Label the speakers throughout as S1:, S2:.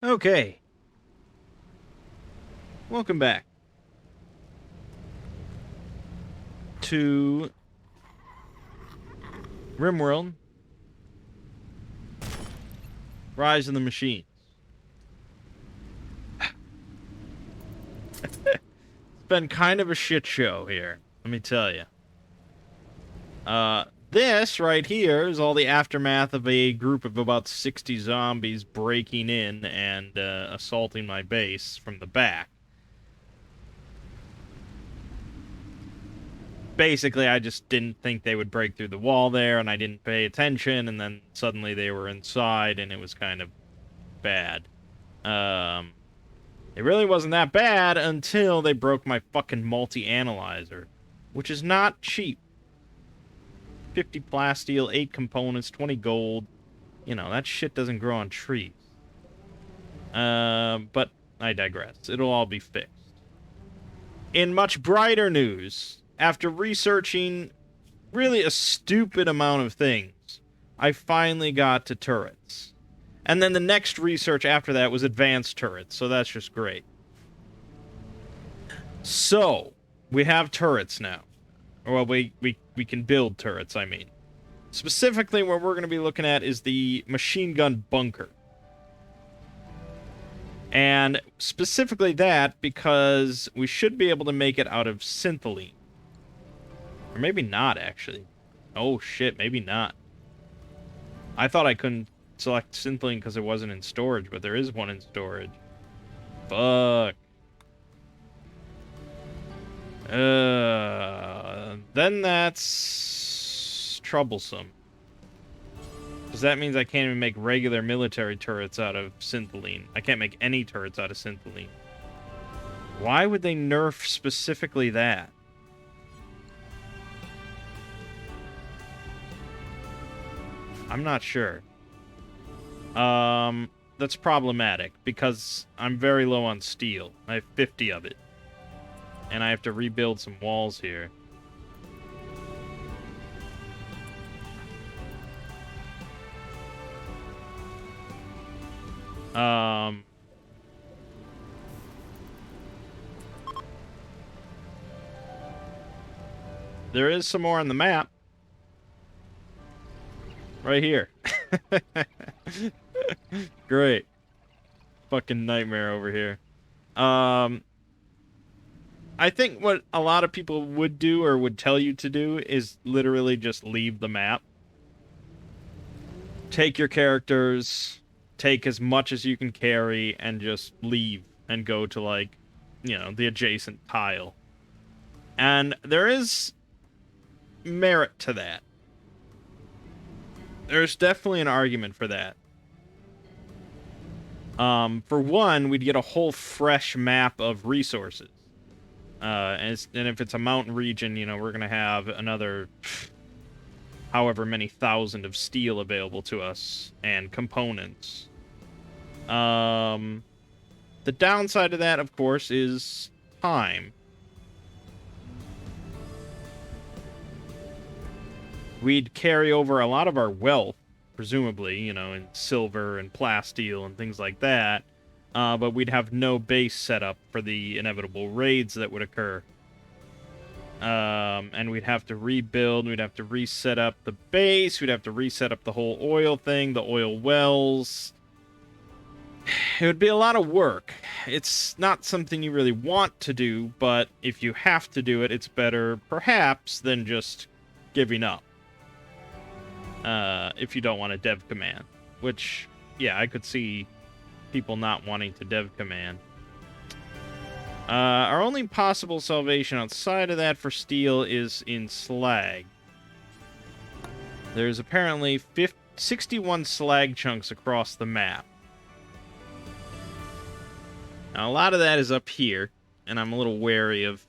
S1: Okay, welcome back to Rimworld, Rise of the Machines. It's been kind of a shit show here, let me tell you. This right here is all the aftermath of a group of about 60 zombies breaking in and assaulting my base from the back. Basically, I just didn't think they would break through the wall there, and I didn't pay attention, and then suddenly they were inside, and it was kind of bad. It really wasn't that bad until they broke my fucking multi-analyzer, which is not cheap. 50 plasteel, 8 components, 20 gold. You know, that shit doesn't grow on trees. But I digress. It'll all be fixed. In much brighter news, after researching really a stupid amount of things, I finally got to turrets. And then the next research after that was advanced turrets, so that's just great. So, we have turrets now. Well, we can build turrets, I mean. Specifically, what we're going to be looking at is the machine gun bunker. And specifically that because we should be able to make it out of syntholine. Or maybe not, actually. Oh, shit, maybe not. I thought I couldn't select syntholine because it wasn't in storage, but there is one in storage. Fuck. Then that's troublesome. Because that means I can't even make regular military turrets out of syntholine. I can't make any turrets out of syntholine. Why would they nerf specifically that? I'm not sure. That's problematic because I'm very low on steel. I have 50 of it. And I have to rebuild some walls here. There is some more on the map. Right here. Great. Fucking nightmare over here. I think what a lot of people would do or would tell you to do is literally just leave the map. Take your characters, take as much as you can carry, and just leave and go to, like, you know, the adjacent tile. And there is merit to that. There's definitely an argument for that. For one, we'd get a whole fresh map of resources. And if it's a mountain region, you know, we're going to have another however many thousand of steel available to us and components. The downside of that, of course, is time. We'd carry over a lot of our wealth, presumably, you know, in silver and plasteel and things like that. But we'd have no base set up for the inevitable raids that would occur. And we'd have to rebuild, we'd have to reset up the base, we'd have to reset up the whole oil thing, the oil wells. It would be a lot of work. It's not something you really want to do, but if you have to do it, it's better, perhaps, than just giving up. If you don't want a dev command. Which, yeah, I could see people not wanting to dev command. Our only possible salvation outside of that for steel is in slag. There's apparently 61 slag chunks across the map. Now, a lot of that is up here, and I'm a little wary of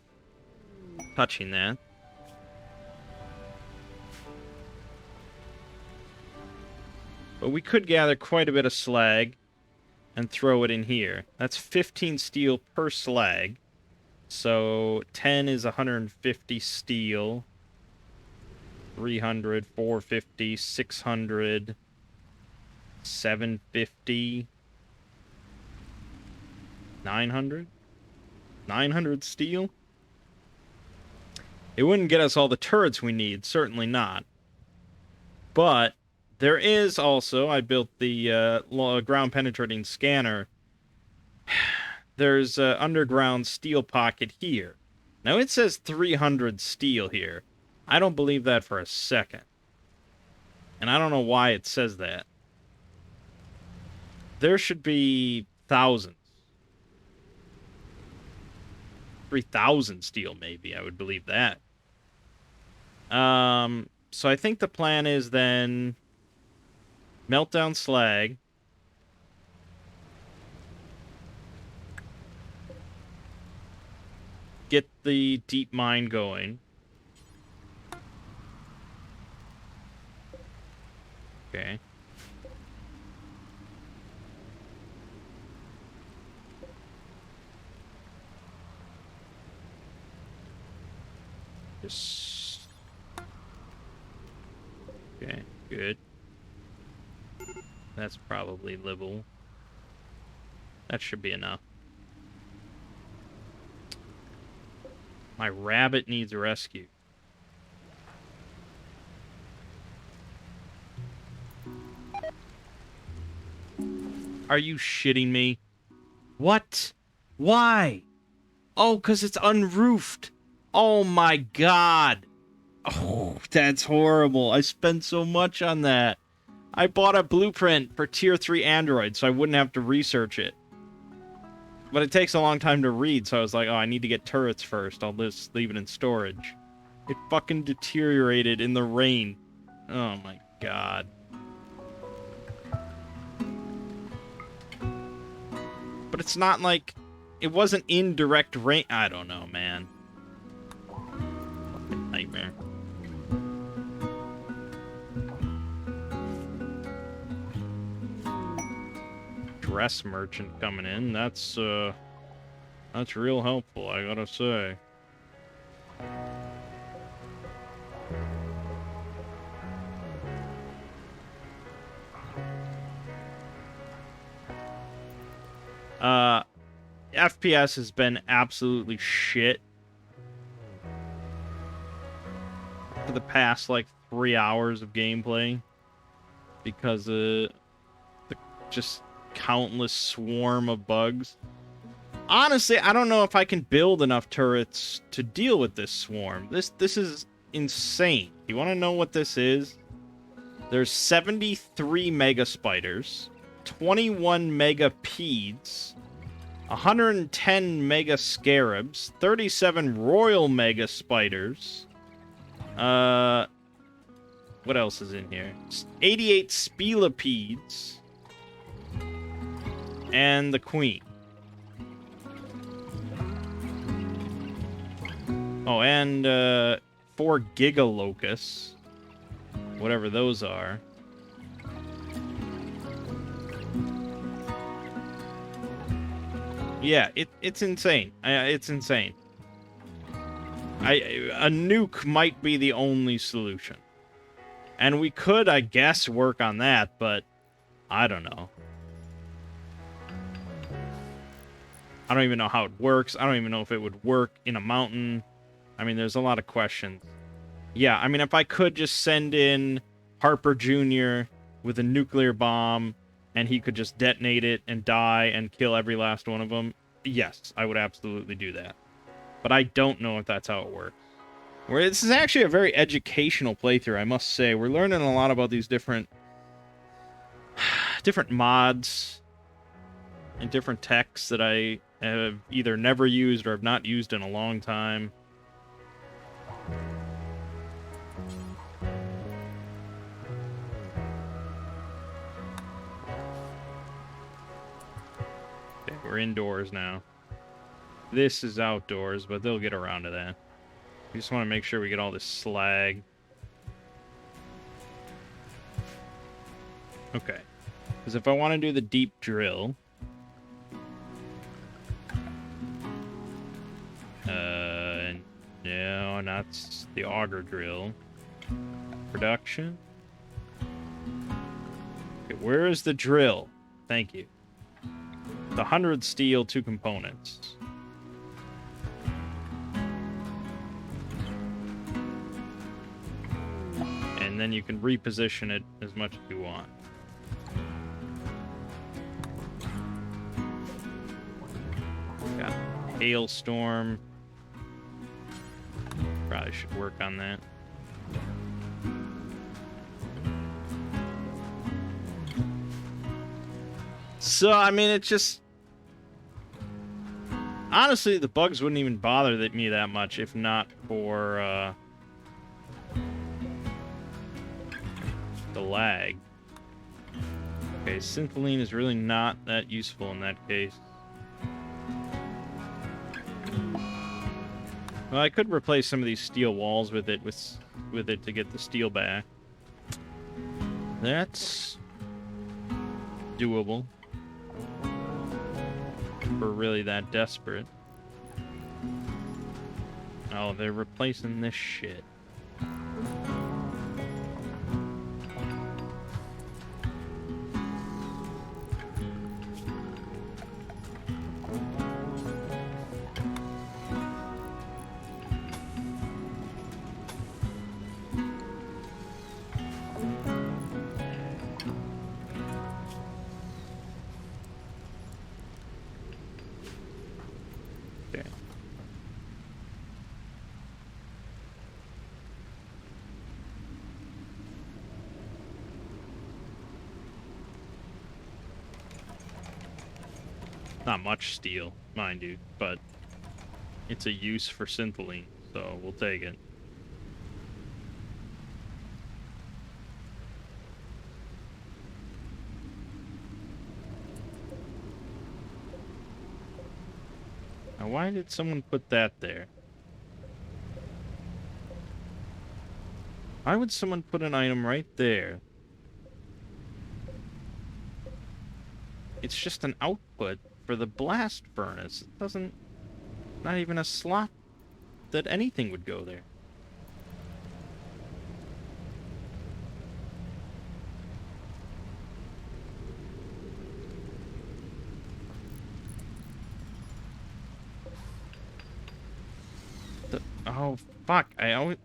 S1: touching that. But we could gather quite a bit of slag and throw it in here. That's 15 steel per slag. So 10 is 150 steel. 300, 450, 600, 750. 900? 900 steel? It wouldn't get us all the turrets we need, certainly not. But there is also, I built the ground penetrating scanner. There's an underground steel pocket here. Now it says 300 steel here. I don't believe that for a second. And I don't know why it says that. There should be thousands. 3,000 steel, maybe. I would believe that. So I think the plan is then melt down slag. Get the deep mine going. Okay. Just... Okay, good. That's probably livable. That should be enough. My rabbit needs rescue. Are you shitting me? What? Why? Oh, because it's unroofed. Oh my god. Oh, that's horrible. I spent so much on that. I bought a blueprint for tier 3 Android so I wouldn't have to research it. But it takes a long time to read, so I was like, oh, I need to get turrets first. I'll just leave it in storage. It fucking deteriorated in the rain. Oh my god. But it's not like... It wasn't in direct rain. I don't know, man. Fucking nightmare. Dress merchant coming in. That's real helpful, I gotta say. FPS has been absolutely shit for the past, like, 3 hours of gameplay because of the just countless swarm of bugs. Honestly, I don't know if I can build enough turrets to deal with this swarm. This is insane. You want to know what this is? There's 73 mega spiders, 21 mega peds, 110 mega scarabs, 37 royal mega spiders. What else is in here? 88 spelepedes. And the queen. Oh, and 4 gigalocusts. Whatever those are. Yeah, it's insane. It's insane. A nuke might be the only solution. And we could, I guess, work on that, but I don't know. I don't even know how it works. I don't even know if it would work in a mountain. I mean, there's a lot of questions. Yeah, I mean, if I could just send in Harper Jr. with a nuclear bomb and he could just detonate it and die and kill every last one of them, yes, I would absolutely do that. But I don't know if that's how it works. This is actually a very educational playthrough, I must say. We're learning a lot about these different mods and different techs that I have either never used or have not used in a long time. Okay, we're indoors now. This is outdoors, but they'll get around to that. We just want to make sure we get all this slag. Okay. Because if I want to do the deep drill... no, not the auger drill. Production. Okay, where is the drill? Thank you. The 100 steel, 2 components. And then you can reposition it as much as you want. Got hailstorm. Probably should work on that. So, I mean, it just... Honestly, the bugs wouldn't even bother me that much if not for, the lag. Okay, Syntholine is really not that useful in that case. Well, I could replace some of these steel walls with it to get the steel back. That's doable. If we're really that desperate. Oh, they're replacing this shit. Not much steel, mind you, but it's a use for Syntholine, so we'll take it. Now, why did someone put that there? Why would someone put an item right there? It's just an output for the blast furnace. It doesn't... Not even a slot that anything would go there. Oh, fuck. I always...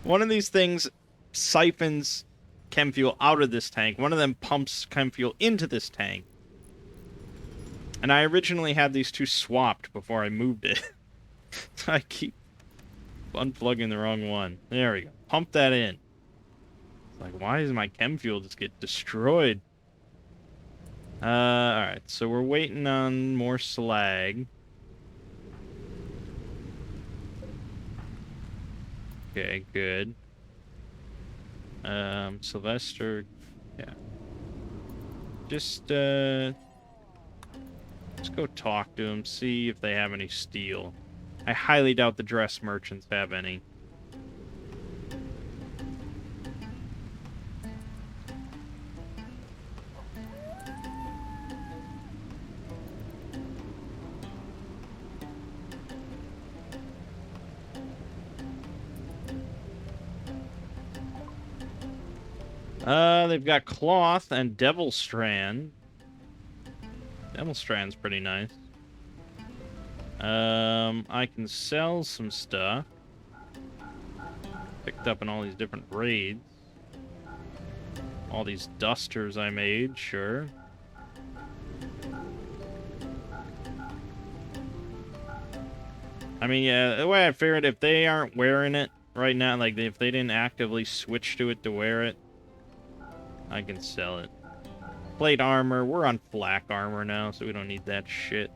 S1: One of these things siphons chem fuel out of this tank. One of them pumps chem fuel into this tank. And I originally had these two swapped before I moved it. I keep unplugging the wrong one. There we go. Pump that in. It's like, why does my chem fuel just get destroyed? Alright, so we're waiting on more slag. Okay, good. Sylvester, yeah. Just go talk to them, see if they have any steel. I highly doubt the dress merchants have any. They've got cloth and devil strand. Devil strand's pretty nice. I can sell some stuff. Picked up in all these different raids. All these dusters I made, sure. I mean, yeah, the way I figured, if they aren't wearing it right now, like if they didn't actively switch to it to wear it, I can sell it. Plate armor. We're on flak armor now, so we don't need that shit.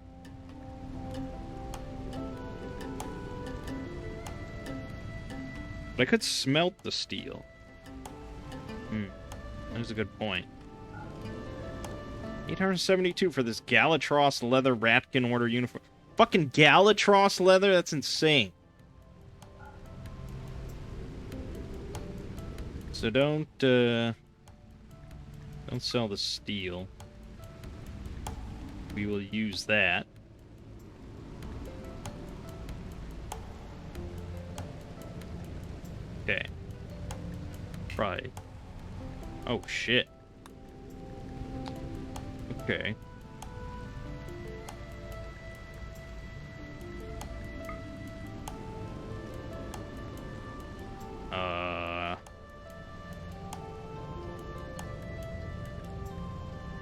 S1: But I could smelt the steel. That's a good point. 872 for this Galatros leather Ratkin order uniform. Fucking Galatros leather? That's insane. So don't sell the steel. We will use that. Okay. Right. Oh, shit. Okay.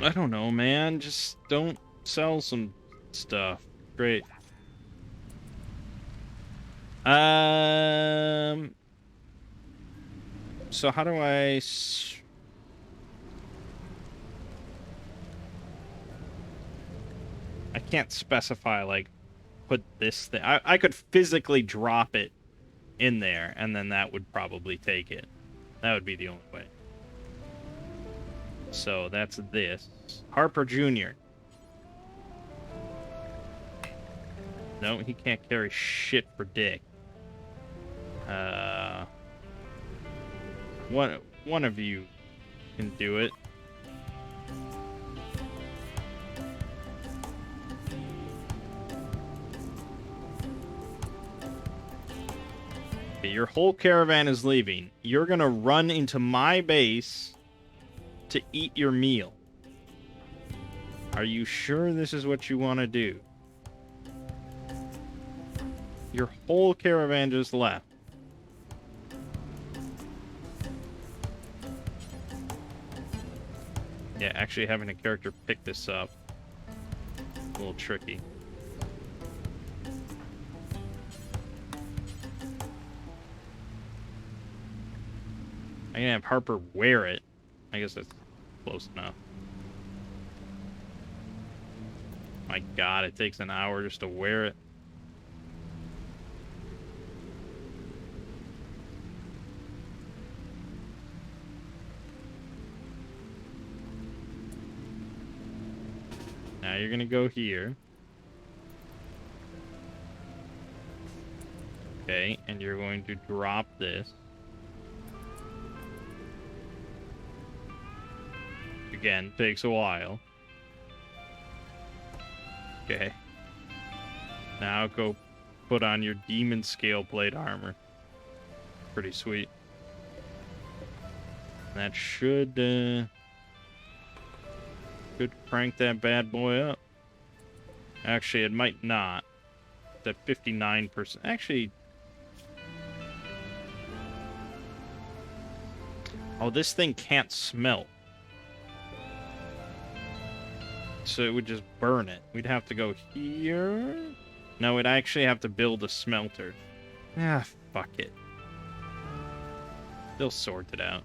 S1: I don't know, man. Just don't sell some stuff. Great. So how do I can't specify, like, put this thing. I could physically drop it in there, and then that would probably take it. That would be the only way. So that's this. Harper Jr. No, he can't carry shit for dick. One of you can do it. Okay, your whole caravan is leaving. You're gonna run into my base to eat your meal. Are you sure this is what you want to do? Your whole caravan just left. Yeah, actually having a character pick this up, a little tricky. I can have Harper wear it. I guess that's close enough. My God, it takes an hour just to wear it. Now you're gonna go here. Okay, and you're going to drop this. Again, takes a while. Okay. Now go put on your demon scale plate armor. Pretty sweet. That should crank that bad boy up. Actually, it might not. It's at 59%. Actually... Oh, this thing can't smelt. So it would just burn it. We'd have to go here. No, we'd actually have to build a smelter. Ah, fuck it. They'll sort it out.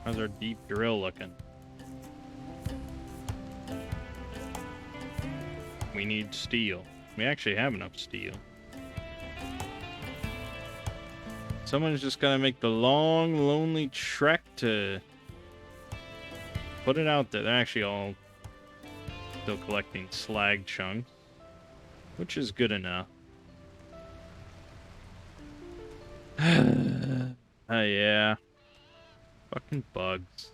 S1: How's our deep drill looking? We need steel. We actually have enough steel. Someone's just gotta make the long, lonely trek to put it out there. They're actually all still collecting slag chunks, which is good enough. Oh, yeah. Fucking bugs.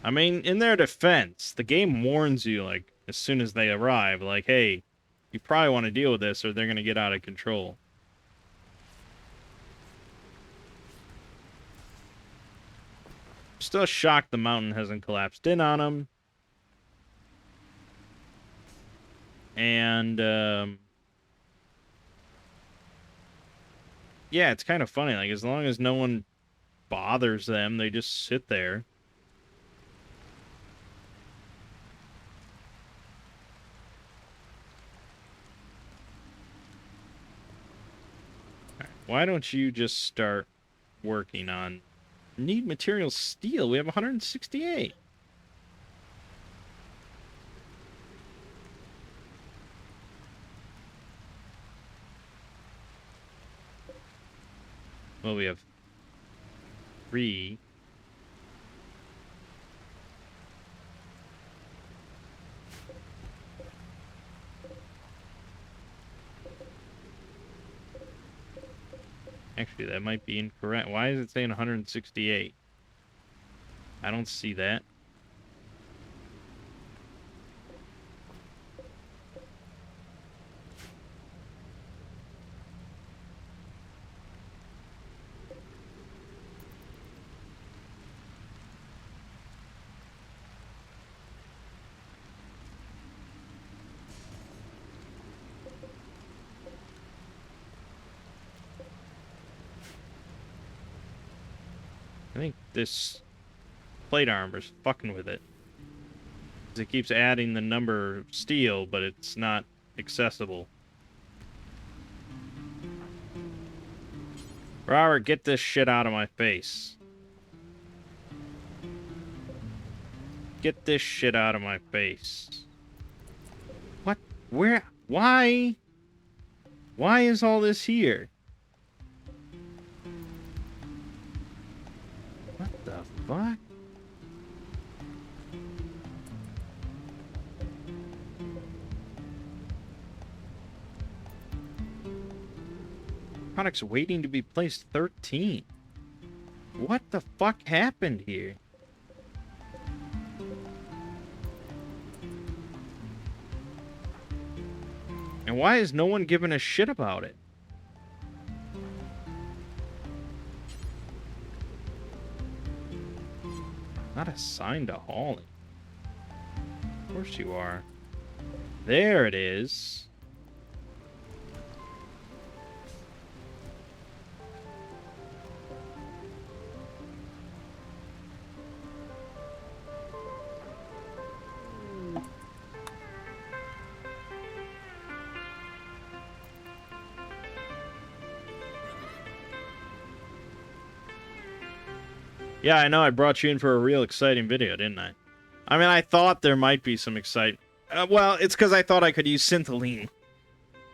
S1: I mean, in their defense, the game warns you, like, as soon as they arrive, like, hey, you probably want to deal with this or they're going to get out of control. Still shocked the mountain hasn't collapsed in on them. And, yeah, it's kind of funny. Like, as long as no one bothers them, they just sit there. Why don't you just start working on... Need material steel. We have 168. Well, we have 3. Actually, that might be incorrect. Why is it saying 168? I don't see that. I think this plate armor's fucking with it. It keeps adding the number of steel, but it's not accessible. Robert, get this shit out of my face. Get this shit out of my face. What? Where? Why? Why is all this here? What the fuck? Products waiting to be placed 13. What the fuck happened here? And why is no one giving a shit about it? Not assigned to hauling. Of course you are. There it is. Yeah, I know. I brought you in for a real exciting video, didn't I? I mean, I thought there might be some excitement. Well, it's because I thought I could use Syntholine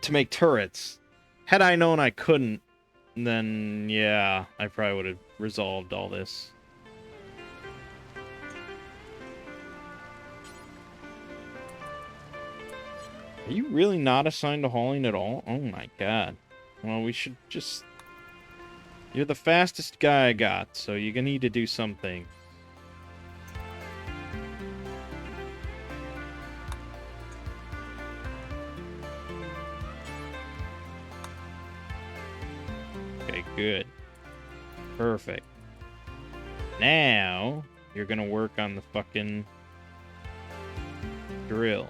S1: to make turrets. Had I known I couldn't, then yeah, I probably would have resolved all this. Are you really not assigned to hauling at all? Oh my god. Well, we should just... You're the fastest guy I got, so you're gonna need to do something. Okay, good. Perfect. Now, you're gonna work on the fucking drill.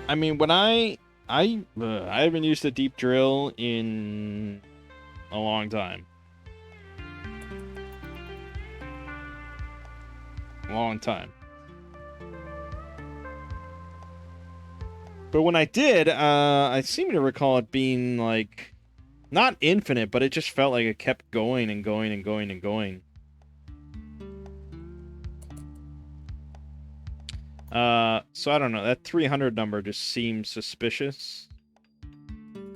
S1: I mean, when I haven't used a deep drill in a long time. Long time. But when I did, I seem to recall it being like not infinite, but it just felt like it kept going and going and going and going. So I don't know. That 300 number just seems suspicious.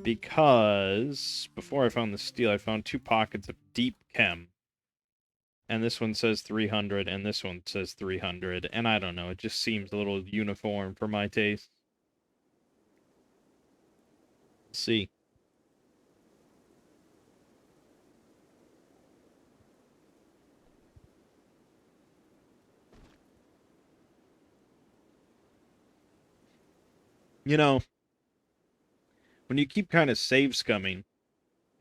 S1: Because before I found the steel, I found 2 pockets of deep chem. And this one says 300, and this one says 300. And I don't know. It just seems a little uniform for my taste. Let's see. You know, when you keep kind of save scumming,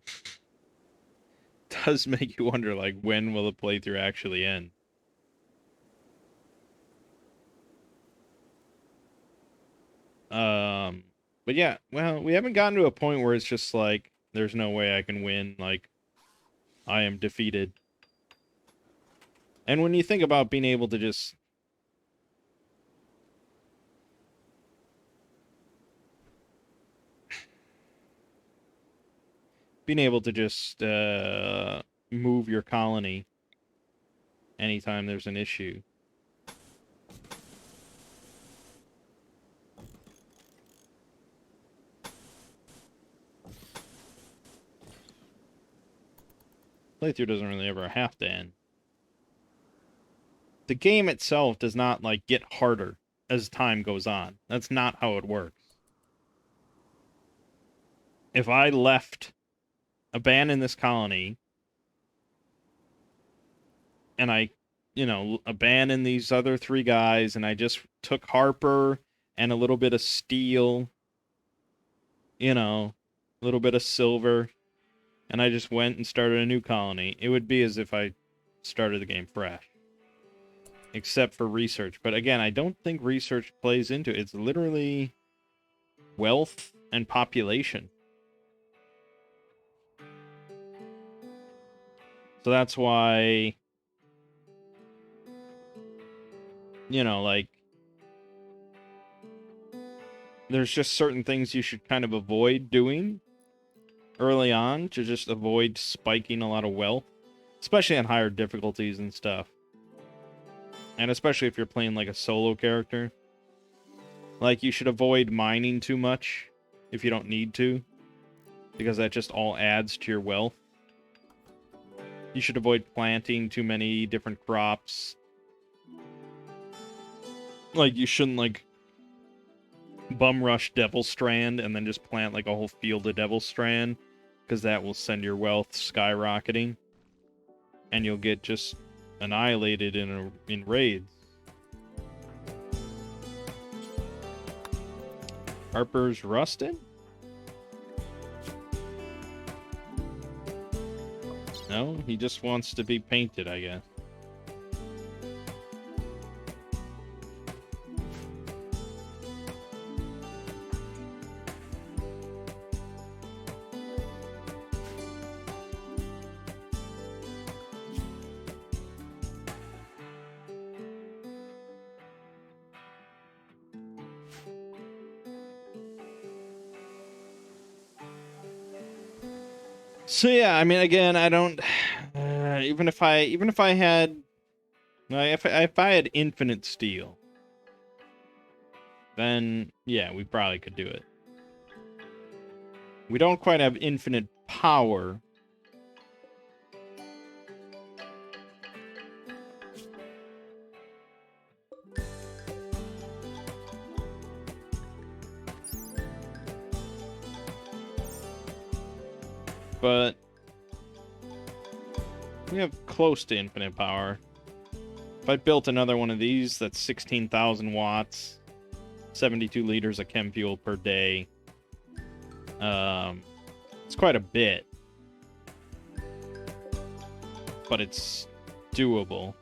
S1: it does make you wonder, like, when will the playthrough actually end? But yeah, well, we haven't gotten to a point where it's just like, there's no way I can win, like, I am defeated. And when you think about being able to just... being able to just move your colony anytime there's an issue. Playthrough doesn't really ever have to end. The game itself does not, like, get harder as time goes on. That's not how it works. If I abandoned this colony, and I, abandoned these other 3 guys, and I just took Harper and a little bit of steel, a little bit of silver, and I just went and started a new colony, it would be as if I started the game fresh. Except for research. But again, I don't think research plays into it. It's literally wealth and population. So that's why, like, there's just certain things you should kind of avoid doing early on to just avoid spiking a lot of wealth, especially on higher difficulties and stuff. And especially if you're playing like a solo character. Like, you should avoid mining too much if you don't need to, because that just all adds to your wealth. You should avoid planting too many different crops. Like, you shouldn't, like, bum rush Devil Strand and then just plant, like, a whole field of Devil Strand, because that will send your wealth skyrocketing. And you'll get just annihilated in raids. Harper's rusted? No, he just wants to be painted, I guess. So yeah, I mean, again, I don't. Even if I had, if I had infinite steel, then yeah, we probably could do it. We don't quite have infinite power. But we have close to infinite power. If I built another one of these, that's 16,000 watts, 72 liters of chem fuel per day. It's quite a bit, but it's doable.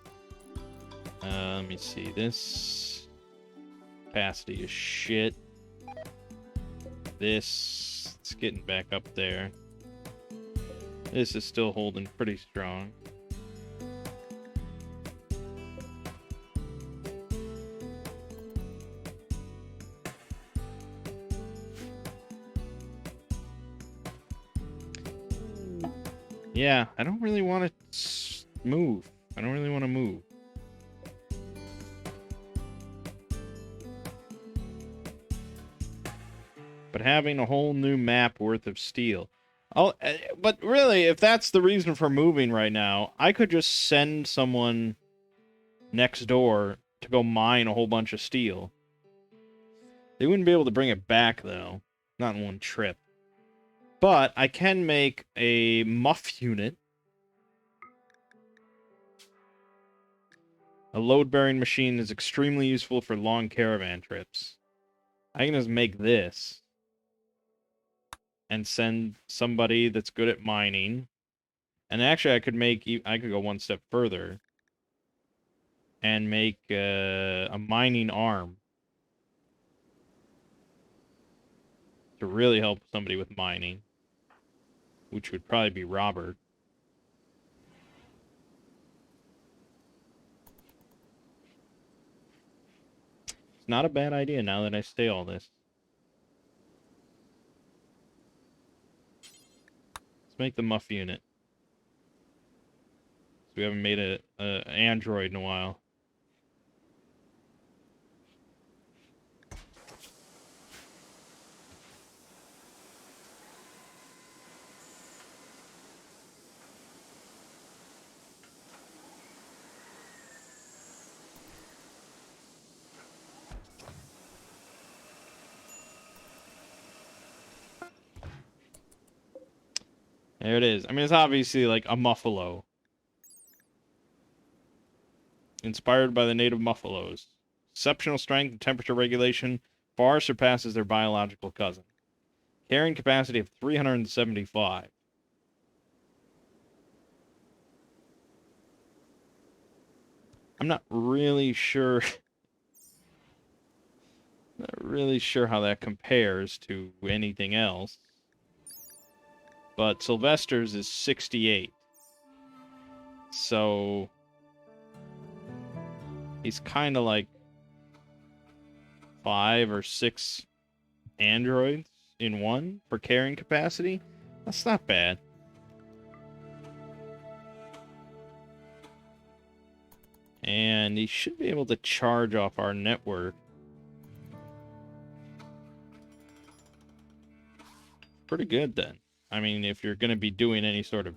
S1: Let me see. This capacity is shit. This, it's getting back up there. This is still holding pretty strong. Yeah, I don't really want to move. I don't really want to move. But having a whole new map worth of steel. But really, if that's the reason for moving right now, I could just send someone next door to go mine a whole bunch of steel. They wouldn't be able to bring it back, though. Not in one trip. But I can make a muff unit. A load-bearing machine is extremely useful for long caravan trips. I can just make this and send somebody that's good at mining. And actually, I could go one step further and make a mining arm to really help somebody with mining, which would probably be Robert. It's not a bad idea now that I say all this. Let's make the muff unit. We haven't made a android in a while. There it is. I mean, it's obviously like a muffalo. Inspired by the native muffalos. Exceptional strength and temperature regulation far surpasses their biological cousin. Carrying capacity of 375. I'm not really sure. Not really sure how that compares to anything else. But Sylvester's is 68. So he's kind of like 5 or 6 androids in one for carrying capacity. That's not bad. And he should be able to charge off our network. Pretty good then. I mean, if you're going to be doing any sort of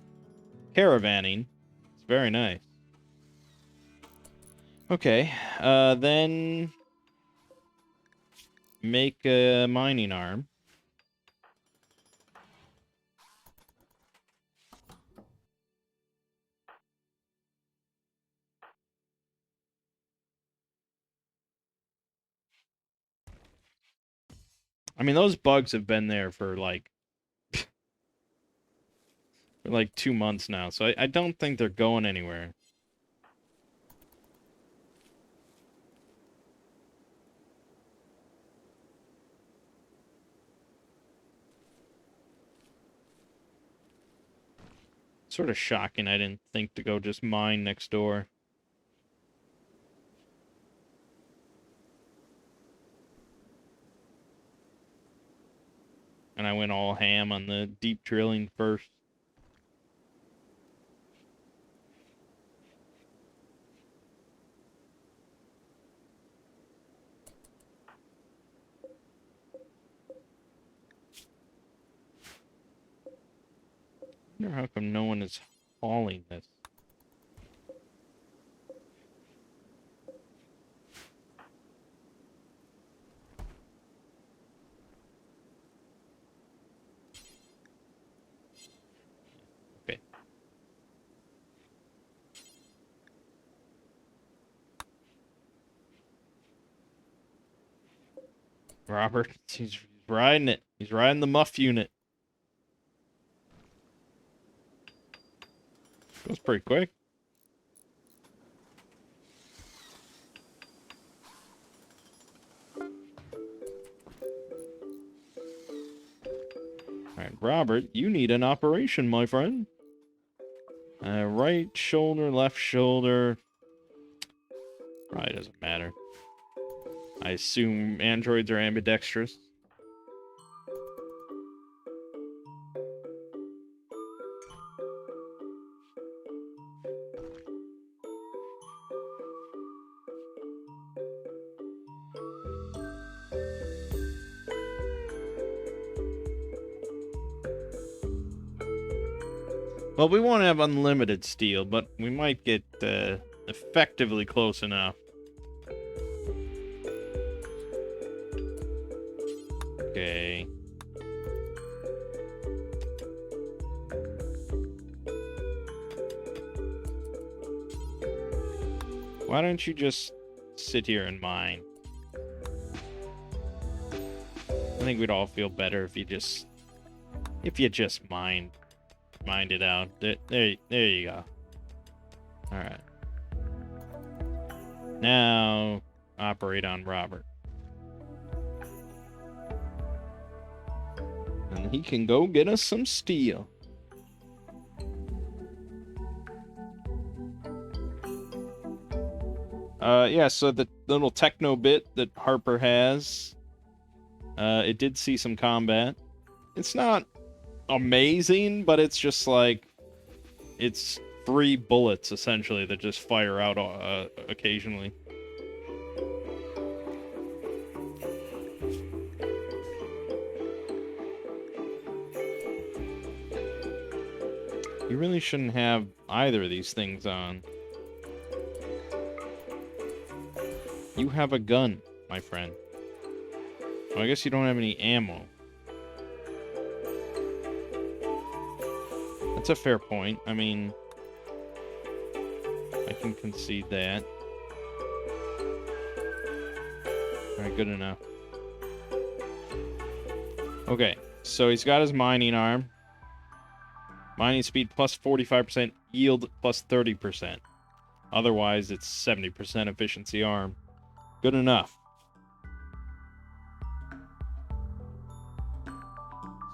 S1: caravanning, it's very nice. Okay, then make a mining arm. I mean, those bugs have been there for like 2 months now, so I don't think they're going anywhere. Sort of shocking I didn't think to go just mine next door. And I went all ham on the deep drilling first. I wonder how come no one is hauling this. Okay. Robert, he's riding it. He's riding the muff unit. Goes pretty quick. Alright, Robert, you need an operation, my friend. Right shoulder, left shoulder. Probably doesn't matter. I assume androids are ambidextrous. Well, we won't have unlimited steel, but we might get effectively close enough. Okay. Why don't you just sit here and mine? I think we'd all feel better if you just mined it out. There you go. All right. Now operate on Robert. And he can go get us some steel. Yeah, so the little techno bit that Harper has, it did see some combat. It's not amazing, but it's just like, it's 3 bullets, essentially, that just fire out occasionally. You really shouldn't have either of these things on. You have a gun, my friend. Well, I guess you don't have any ammo. That's a fair point. I mean, I can concede that. Alright, good enough. Okay, so he's got his mining arm. Mining speed plus 45%, yield plus 30%. Otherwise, it's 70% efficiency arm. Good enough.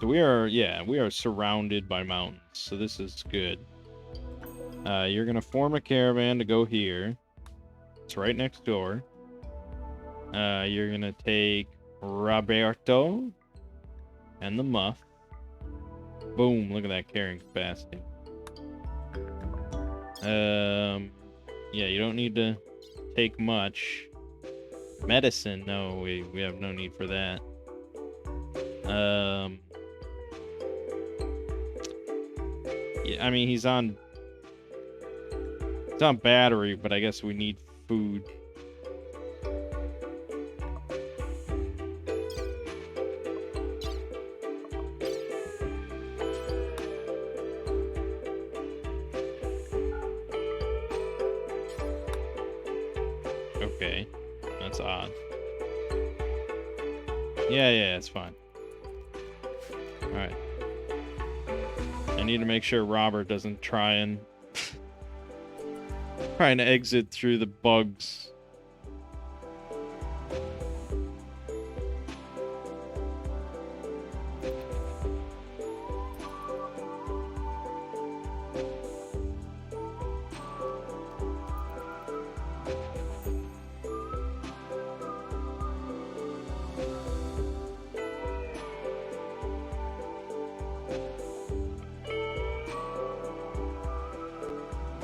S1: So we are surrounded by mountains, so this is good. You're gonna form a caravan to go here. It's right next door. You're gonna take Roberto and the muff. Boom, look at that carrying capacity. Yeah, you don't need to take much. Medicine, no, we have no need for that. Yeah, I mean, he's on battery, but I guess we need food. Okay, that's odd. Yeah, it's fine. Alright. I need to make sure Robert doesn't try and exit through the bugs.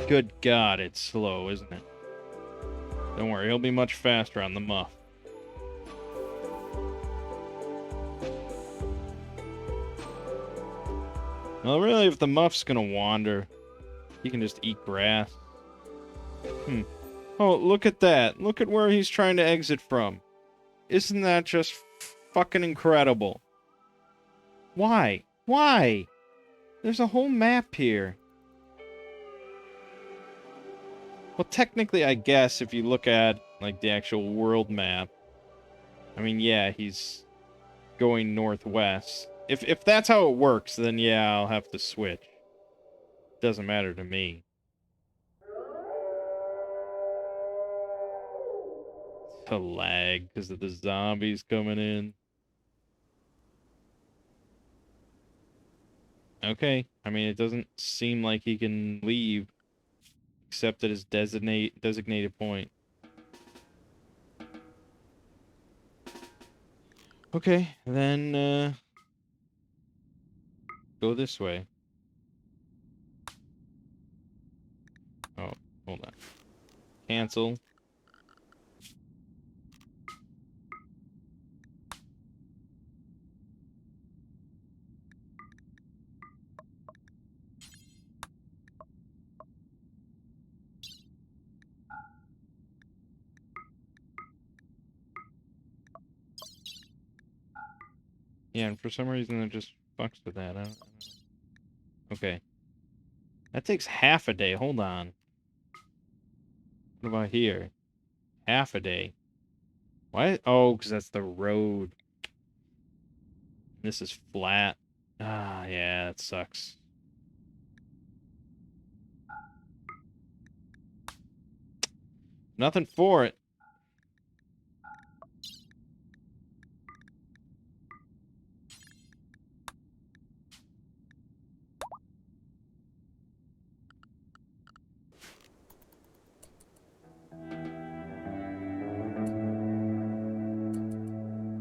S1: Good God, it's slow, isn't it? Don't worry, he'll be much faster on the muff. Well, really, if the muff's gonna wander, he can just eat grass. Oh, look at that. Look at where he's trying to exit from. Isn't that just fucking incredible? Why? Why? There's a whole map here. Well, technically, I guess, if you look at, like, the actual world map, I mean, yeah, he's going northwest. If that's how it works, then yeah, I'll have to switch. Doesn't matter to me. It's a lag because of the zombies coming in. Okay, I mean, it doesn't seem like he can leave except at his designated point. Okay, then go this way. Oh, hold on. Cancel. Yeah, and for some reason it just fucks with that. I don't know. Okay. That takes half a day. Hold on. What about here? Half a day. Why? Oh, because that's the road. This is flat. Ah, yeah, it sucks. Nothing for it.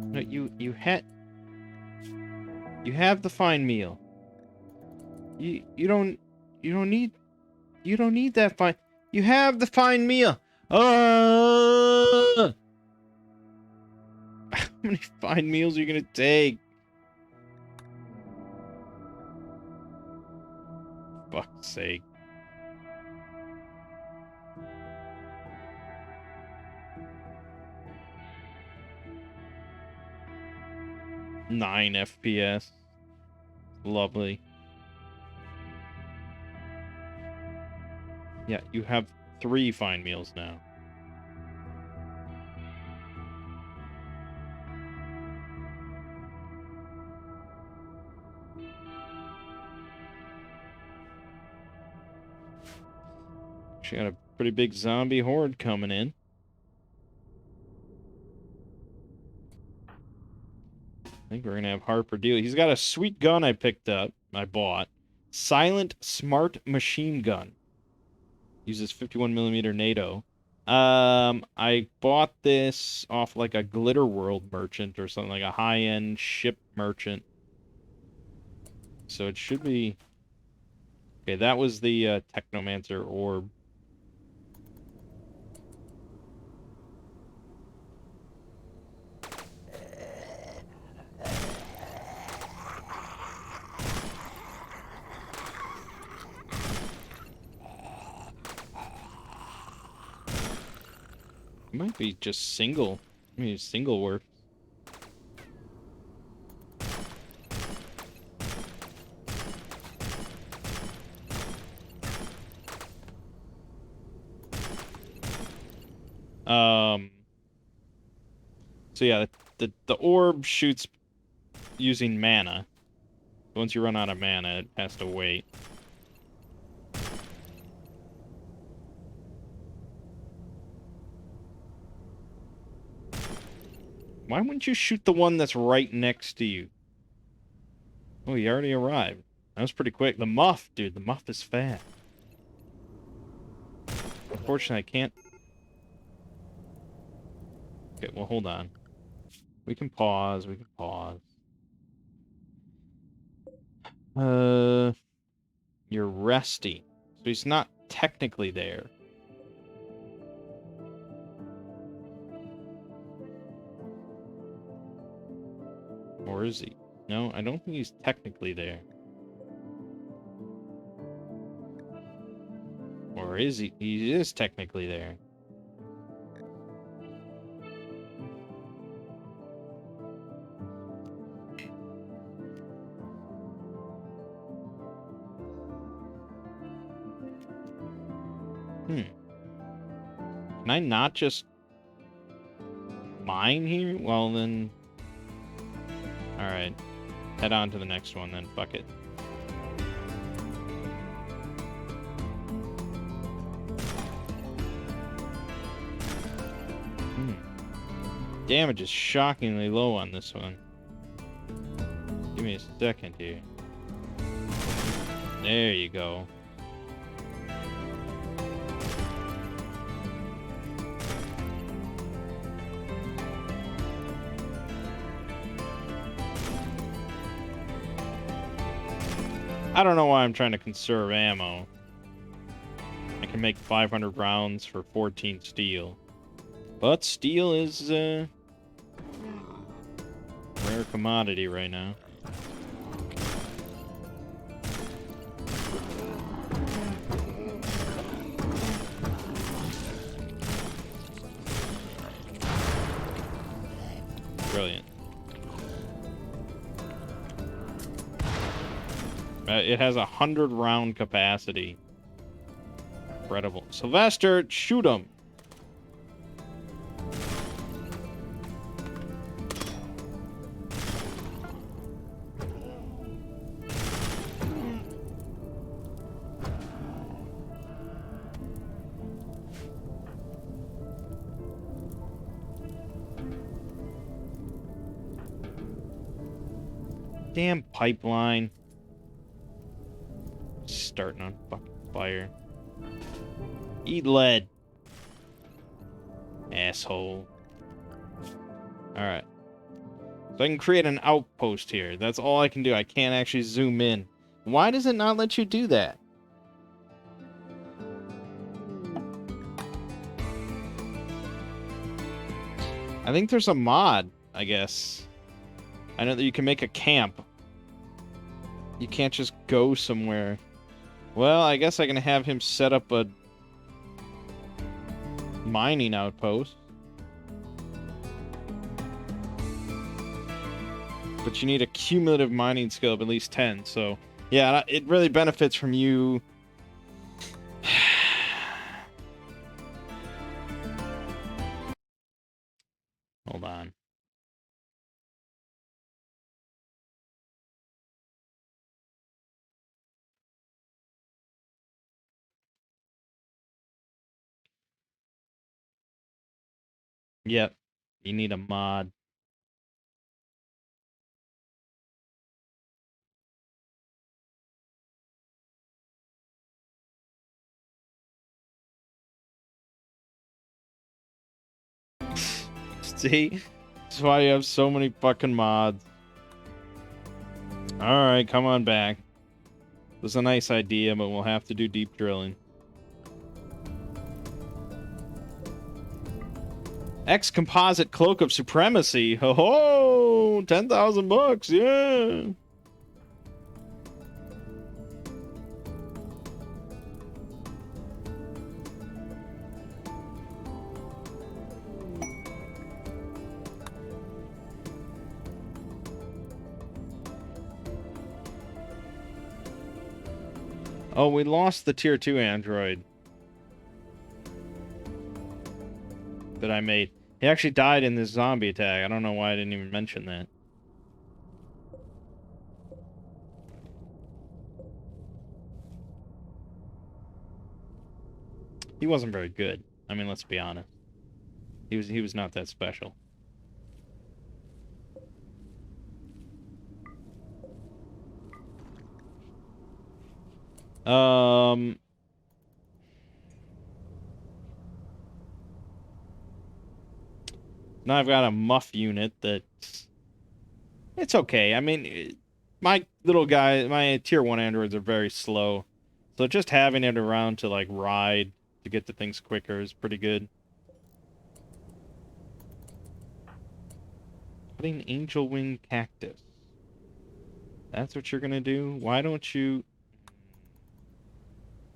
S1: No, you have the fine meal. You don't need that fine. You have the fine meal. How many fine meals are you gonna take? Fuck's sake. Nine FPS. Lovely. Yeah, you have 3 fine meals now. She got a pretty big zombie horde coming in. I think we're gonna have Harper deal. He's got a sweet gun I picked up. I bought. Silent Smart Machine Gun. Uses 51mm NATO. I bought this off like a Glitter World merchant or something, like a high-end ship merchant. So it should be... Okay, that was the Technomancer orb. It might be just single. I mean, single work. So yeah, the orb shoots using mana. Once you run out of mana, it has to wait. Why wouldn't you shoot the one that's right next to you? Oh, he already arrived. That was pretty quick. The muff, dude. The muff is fast. Unfortunately, I can't... Okay, well, hold on. We can pause. We can pause. You're resting. So he's not technically there. Or is he? No, I don't think he's technically there. Or is he? He is technically there. Can I not just mine here? Well, then... Alright. Head on to the next one, then. Fuck it. Damage is shockingly low on this one. Give me a second here. There you go. I don't know why I'm trying to conserve ammo. I can make 500 rounds for 14 steel. But steel is a rare commodity right now. Brilliant. It has 100 round capacity. Incredible. Sylvester, shoot him. Damn pipeline. Starting on fucking fire. Eat lead. Asshole. Alright. So I can create an outpost here. That's all I can do. I can't actually zoom in. Why does it not let you do that? I think there's a mod, I guess. I know that you can make a camp. You can't just go somewhere. Well, I guess I can have him set up a mining outpost. But you need a cumulative mining skill of at least 10, so... Yeah, it really benefits from you on. Yep. You need a mod. See? That's why you have so many fucking mods. Alright, come on back. It was a nice idea, but we'll have to do deep drilling. X Composite Cloak of Supremacy. Ho ho! 10,000 bucks, yeah! Oh, we lost the tier 2 android that I made. He actually died in this zombie attack. I don't know why I didn't even mention that. He wasn't very good. I mean, let's be honest. He was not that special. Now I've got a muff unit that it's okay. I mean, my little guy, my tier 1 androids are very slow. So just having it around to like ride to get to things quicker is pretty good. Putting angel wing cactus. That's what you're gonna do? Why don't you...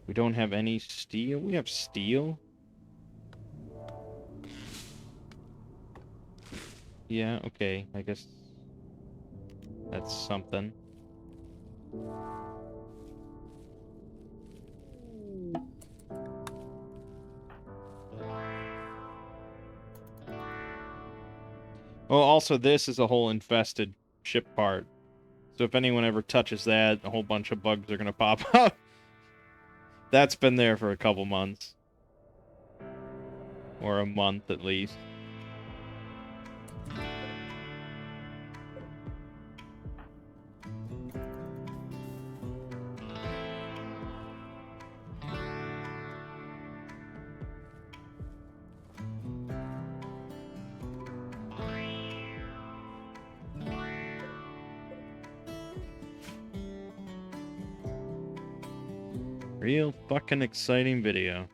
S1: We don't have any steel? We have steel? Yeah, okay. I guess that's something. Well, also this is a whole infested ship part. So if anyone ever touches that, a whole bunch of bugs are gonna pop up. That's been there for a couple months. Or a month at least. Real fucking exciting video.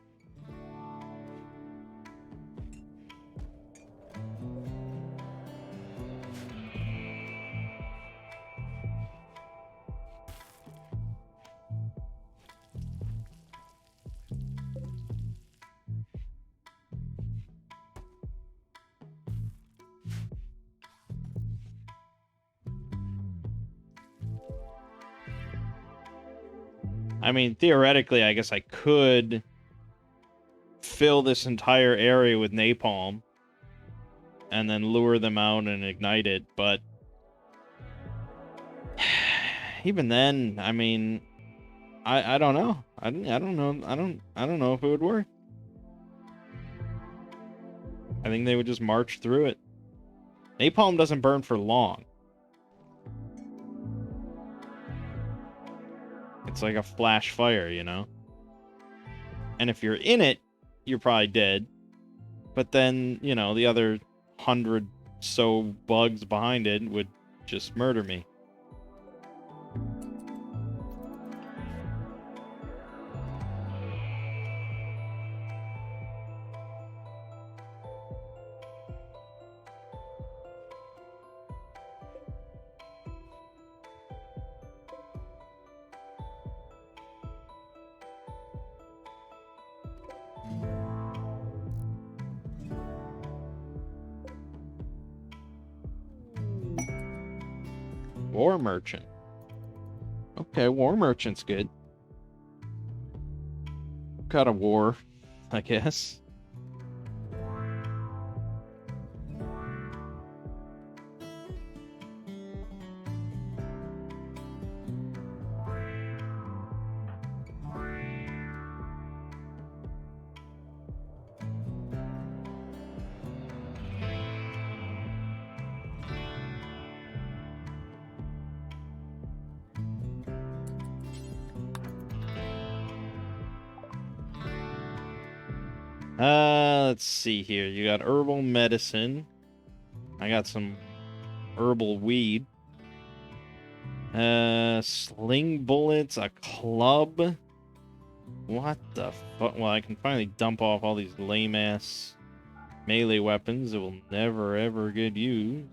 S1: I mean, theoretically, I guess I could fill this entire area with napalm and then lure them out and ignite it, but even then, I mean, I don't know. I don't know. I don't know if it would work. I think they would just march through it. Napalm doesn't burn for long. It's like a flash fire, you know? And if you're in it, you're probably dead. But then, you know, the other 100 so bugs behind it would just murder me. War Merchant. Okay, War Merchant's good. Got a war, I guess. Let's see here. You got herbal medicine. I got some herbal weed. Sling bullets, a club. What the fuck? Well, I can finally dump off all these lame-ass melee weapons that will never, ever get used.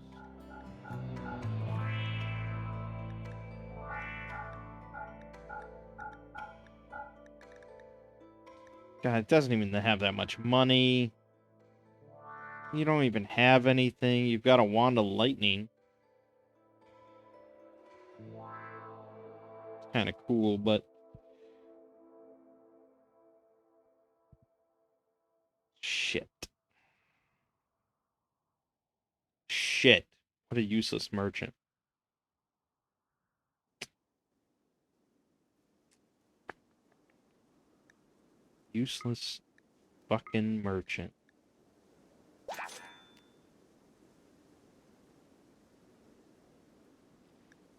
S1: God, it doesn't even have that much money. You don't even have anything. You've got a wand of lightning. It's kind of cool, but... Shit. Shit. What a useless merchant. Useless fucking merchant.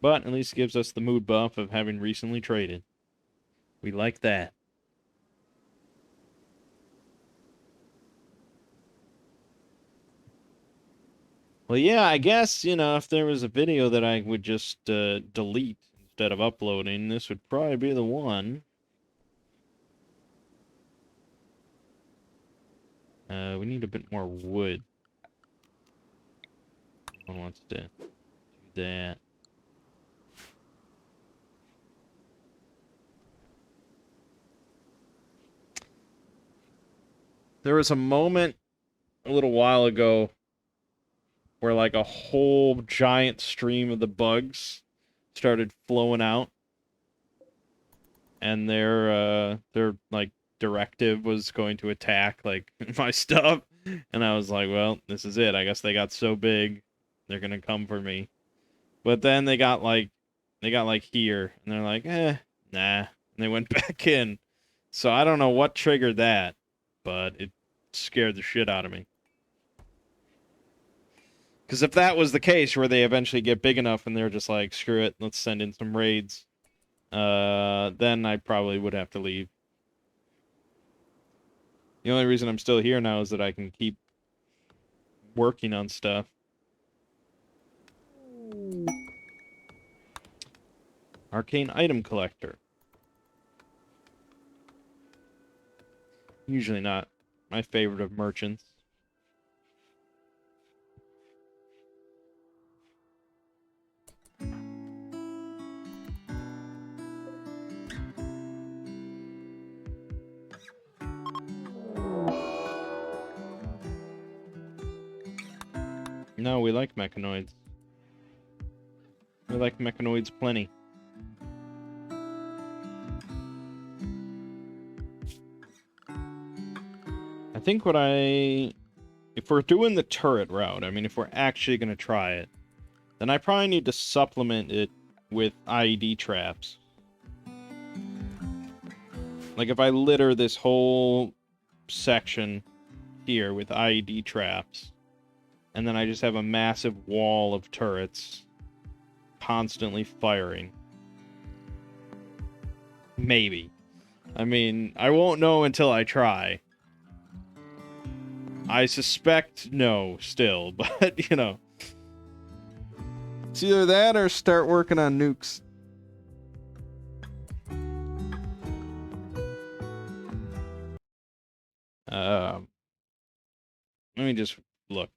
S1: But at least gives us the mood buff of having recently traded. We like that. Well, yeah, I guess, if there was a video that I would just delete instead of uploading, this would probably be the one. We need a bit more wood. No one wants to do that. There was a moment a little while ago where like a whole giant stream of the bugs started flowing out, and their like directive was going to attack like my stuff, and I was like, well, this is it. I guess they got so big, they're gonna come for me. But then they got like here, and they're like, nah, and they went back in. So I don't know what triggered that, but it scared the shit out of me. Because if that was the case, where they eventually get big enough and they're just like, screw it, let's send in some raids, then I probably would have to leave. The only reason I'm still here now is that I can keep working on stuff. Arcane item collector. Usually not my favorite of merchants. No, we like mechanoids. We like mechanoids plenty. I think if we're doing the turret route, I mean, if we're actually going to try it, then I probably need to supplement it with IED traps. Like, if I litter this whole section here with IED traps, and then I just have a massive wall of turrets constantly firing. Maybe. I mean, I won't know until I try. I suspect no, still, but, It's either that or start working on nukes. Let me just look.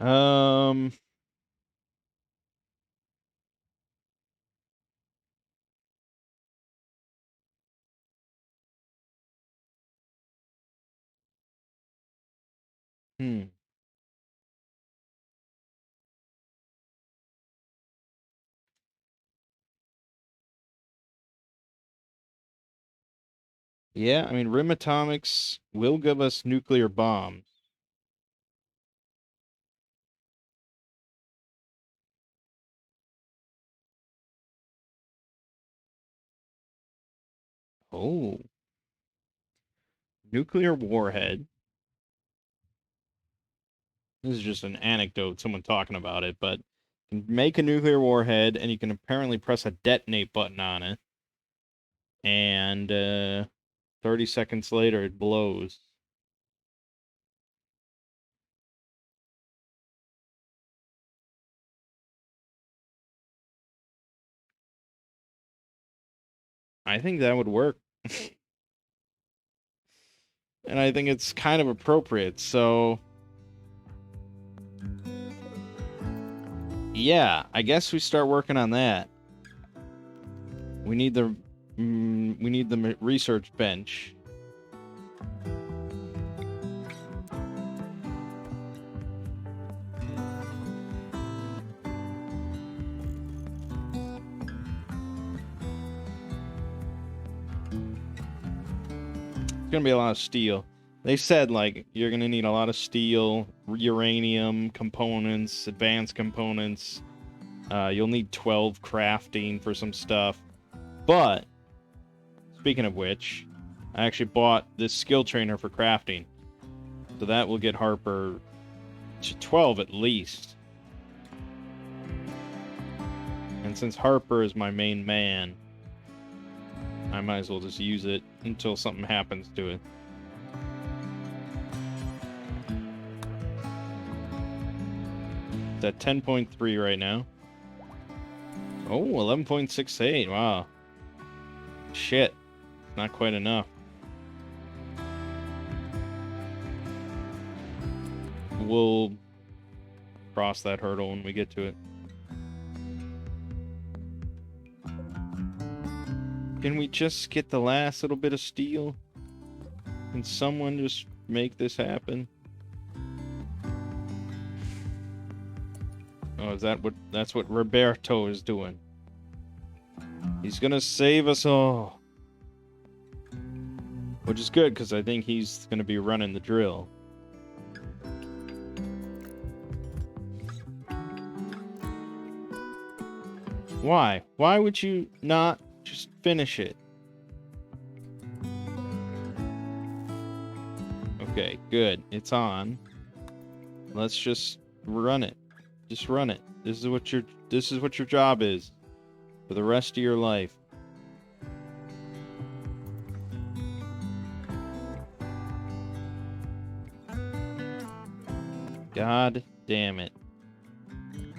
S1: Um, hmm. Yeah, I mean, rim atomics will give us nuclear bombs. Oh. Nuclear warhead. This is just an anecdote, someone talking about it, but you can make a nuclear warhead, and you can apparently press a detonate button on it. And 30 seconds later, it blows. I think that would work. And I think it's kind of appropriate, so... yeah, I guess we start working on that. We need the research bench. It's gonna be a lot of steel. They said, like, you're gonna need a lot of steel, uranium components, advanced components. You'll need 12 crafting for some stuff. But, speaking of which, I actually bought this skill trainer for crafting. So that will get Harper to 12 at least. And since Harper is my main man, I might as well just use it until something happens to it. It's at 10.3 right now. Oh, 11.68. Wow. Shit. Not quite enough. We'll cross that hurdle when we get to it. Can we just get the last little bit of steel? Can someone just make this happen? Oh, is that what... that's what Roberto is doing. He's gonna save us all. Which is good, because I think he's gonna be running the drill. Why? Why would you not just finish it? Okay, good. It's on. Let's just run it. Just run it. This is what your job is for the rest of your life. God damn it.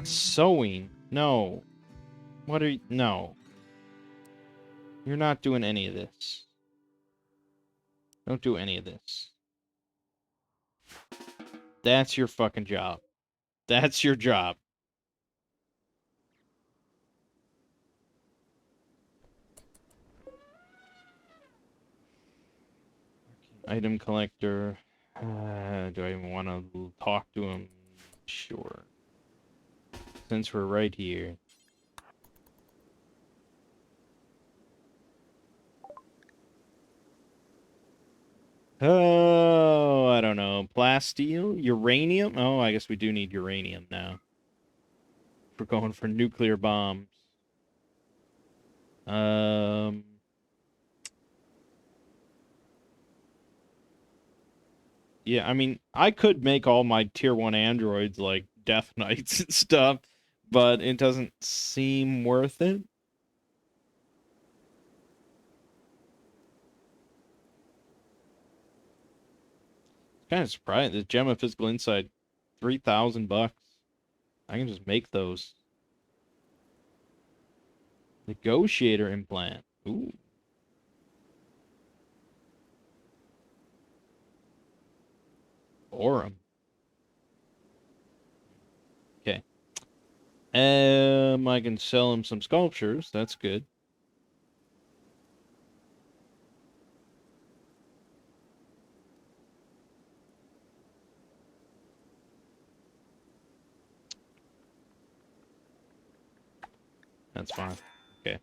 S1: Sewing? No. What are you... no. You're not doing any of this. Don't do any of this. That's your fucking job. That's your job. Item collector. Do I even want to talk to him? Sure. Since we're right here. Oh, I don't know. Plasteel? Uranium? Oh, I guess we do need uranium now. We're going for nuclear bombs. Yeah, I mean, I could make all my tier 1 androids like Death Knights and stuff, but it doesn't seem worth it. Kind of surprised. The Gem of Physical Insight, $3,000. I can just make those. Negotiator implant. Ooh. Aurum. Okay. I can sell him some sculptures. That's good. That's fine. Okay.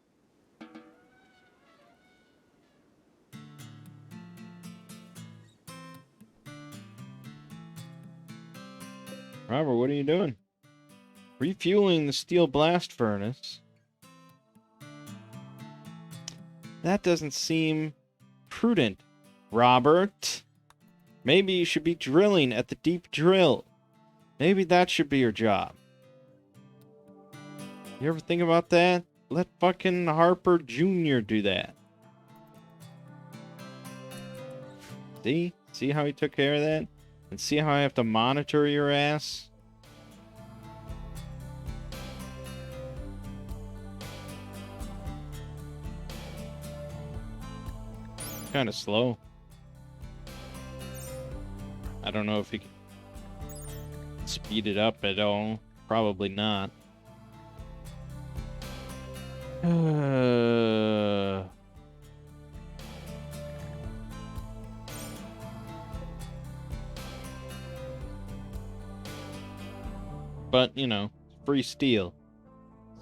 S1: Robert, what are you doing? Refueling the steel blast furnace. That doesn't seem prudent, Robert. Maybe you should be drilling at the deep drill. Maybe that should be your job. You ever think about that? Let fucking Harper Jr. do that. See? See how he took care of that? And see how I have to monitor your ass? Kind of slow. I don't know if he can speed it up at all. Probably not. But, you know, free steel.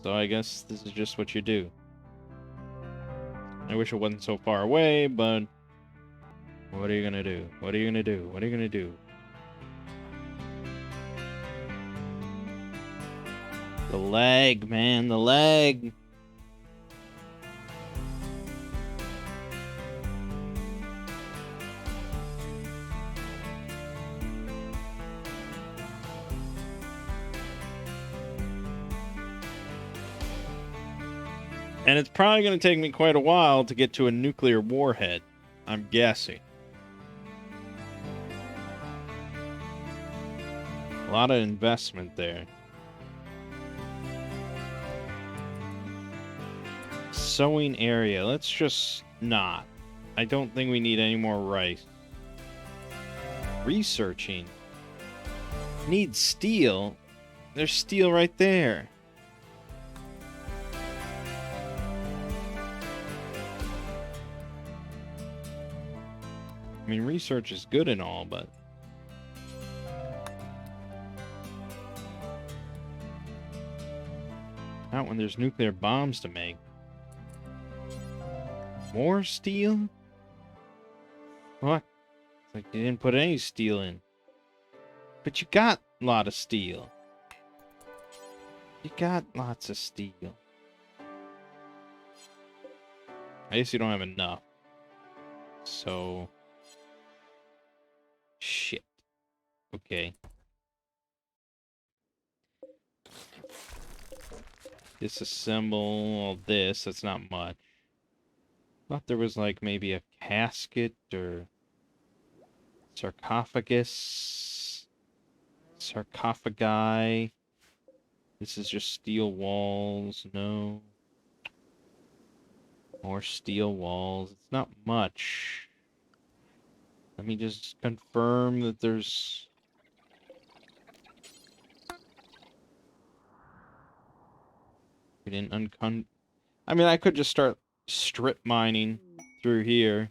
S1: So I guess this is just what you do. I wish it wasn't so far away, but what are you gonna do? What are you gonna do? What are you gonna do? The lag, man, the lag. And it's probably going to take me quite a while to get to a nuclear warhead, I'm guessing. A lot of investment there. Sowing area. Let's just not. I don't think we need any more rice. Researching. Need steel. There's steel right there. I mean, research is good and all, but... not when there's nuclear bombs to make. More steel? What? It's like you didn't put any steel in. But you got a lot of steel. You got lots of steel. I guess you don't have enough. So... shit. Okay. Disassemble all this. That's not much. Thought there was like maybe a casket or sarcophagus. Sarcophagi. This is just steel walls. No. More steel walls. It's not much. Let me just confirm that there's... we didn't I mean, I could just start strip mining through here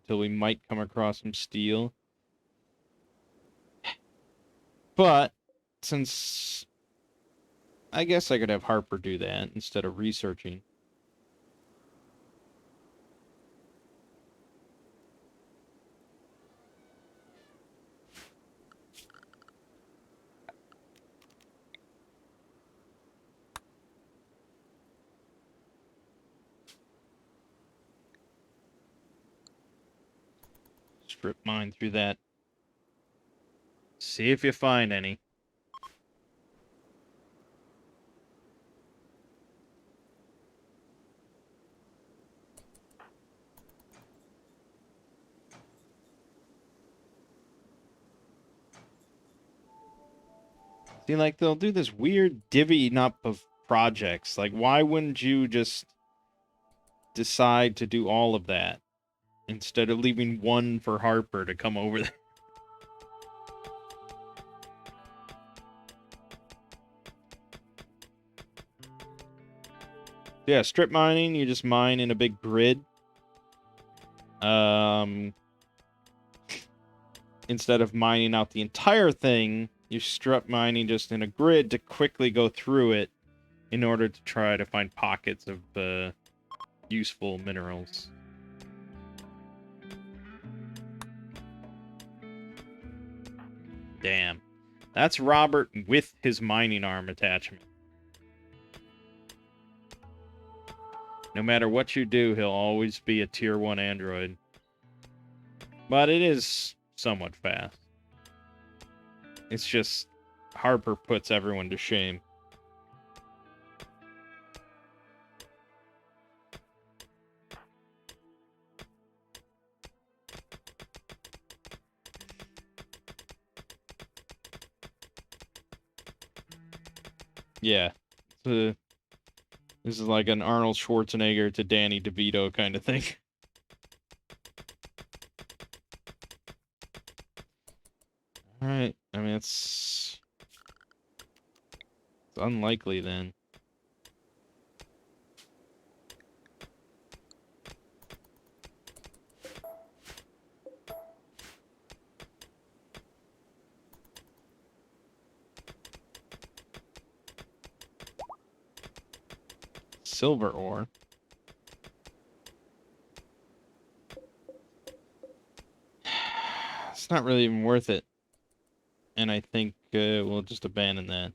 S1: until we might come across some steel. But since I guess I could have Harper do that instead of researching. Strip mine through that. See if you find any. See, like, they'll do this weird divvying up of projects. Like, why wouldn't you just decide to do all of that instead of leaving one for Harper to come over there? Yeah, strip mining, you just mine in a big grid. Instead of mining out the entire thing, you strip mining just in a grid to quickly go through it in order to try to find pockets of useful minerals. Damn. That's Robert with his mining arm attachment. No matter what you do, he'll always be a tier 1 android. But it is somewhat fast. It's just Harper puts everyone to shame. Yeah. This is like an Arnold Schwarzenegger to Danny DeVito kind of thing. Alright, I mean, it's unlikely then. Silver ore. It's not really even worth it. And I think we'll just abandon that.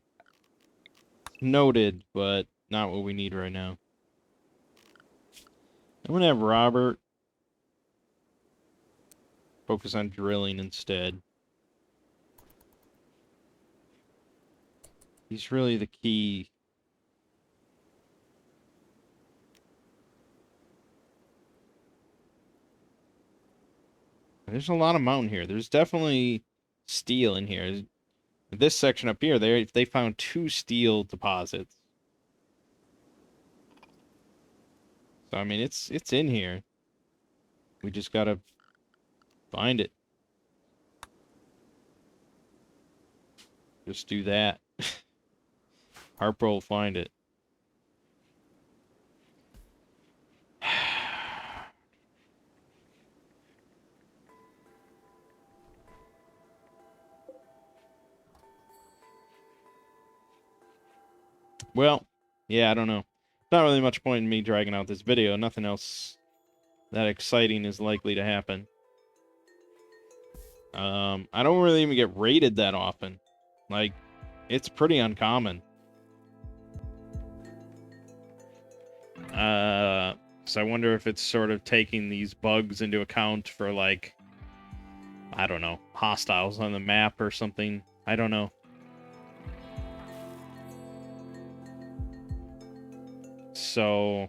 S1: Noted, but not what we need right now. I'm gonna have Robert focus on drilling instead. He's really the key. There's a lot of mountain here. There's definitely steel in here. This section up here, they found 2 steel deposits. So I mean, it's in here. We just gotta find it. Just do that. Harper will find it. Well, yeah, I don't know. Not really much point in me dragging out this video. Nothing else that exciting is likely to happen. I don't really even get raided that often. Like, it's pretty uncommon. So I wonder if it's sort of taking these bugs into account for, like, I don't know, hostiles on the map or something. I don't know. So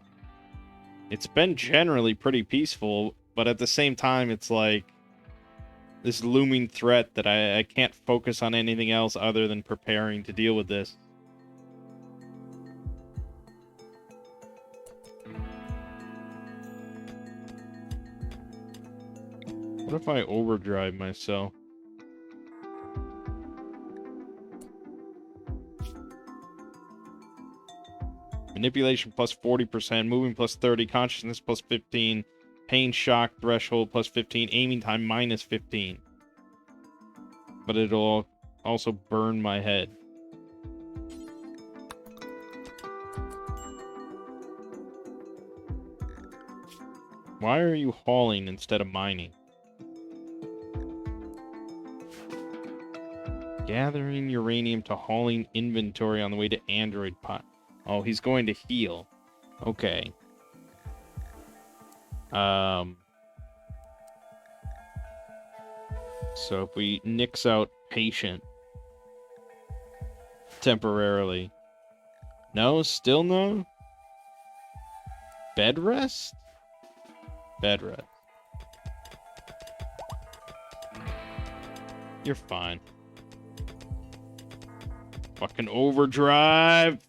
S1: it's been generally pretty peaceful, but at the same time, it's like this looming threat that I can't focus on anything else other than preparing to deal with this. What if I overdrive myself? Manipulation plus 40%, moving plus 30, consciousness plus 15, pain shock threshold plus 15, aiming time minus 15. But it'll also burn my head. Why are you hauling instead of mining? Gathering uranium to hauling inventory on the way to Android Pot. Oh, he's going to heal. Okay. So if we nix out patient temporarily. No, still no? Bed rest? Bed rest. You're fine. Fucking overdrive.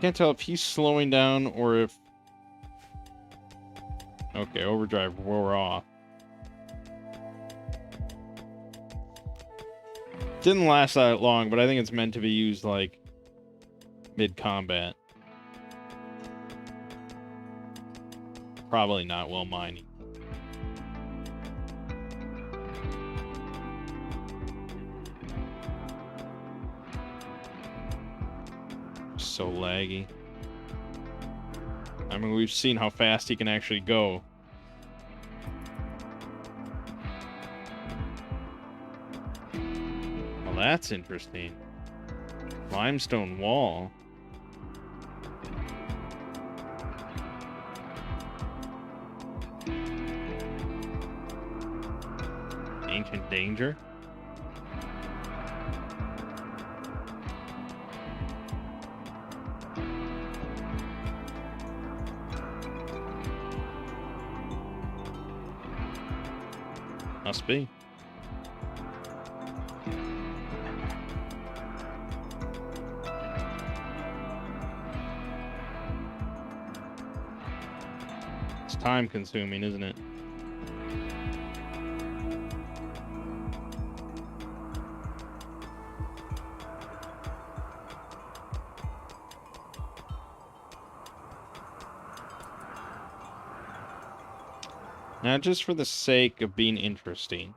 S1: Can't tell if he's slowing down or if... Okay, overdrive wore off. Didn't last that long, but I think it's meant to be used, like, mid-combat. Probably not while mining. So laggy. I mean, we've seen how fast he can actually go. Well, that's interesting. Limestone wall. Ancient danger. Must be. It's time consuming, isn't it? Now, just for the sake of being interesting.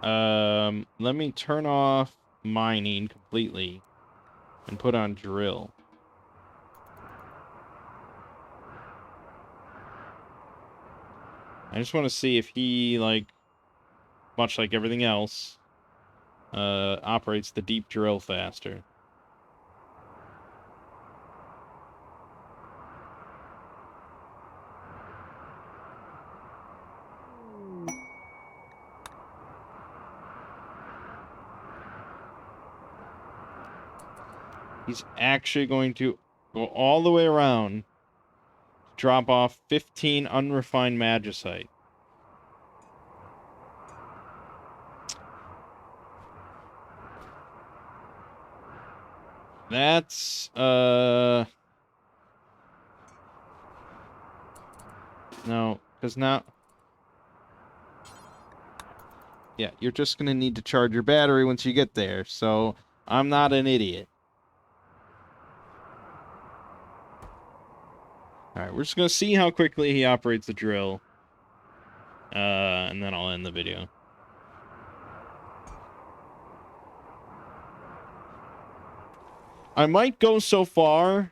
S1: Let me turn off mining completely and put on drill. I just want to see if he, like, much like everything else, operates the deep drill faster. He's actually going to go all the way around, drop off 15 unrefined magicite. That's, no, because now... Yeah, you're just going to need to charge your battery once you get there, so I'm not an idiot. Alright, we're just going to see how quickly he operates the drill. And then I'll end the video. I might go so far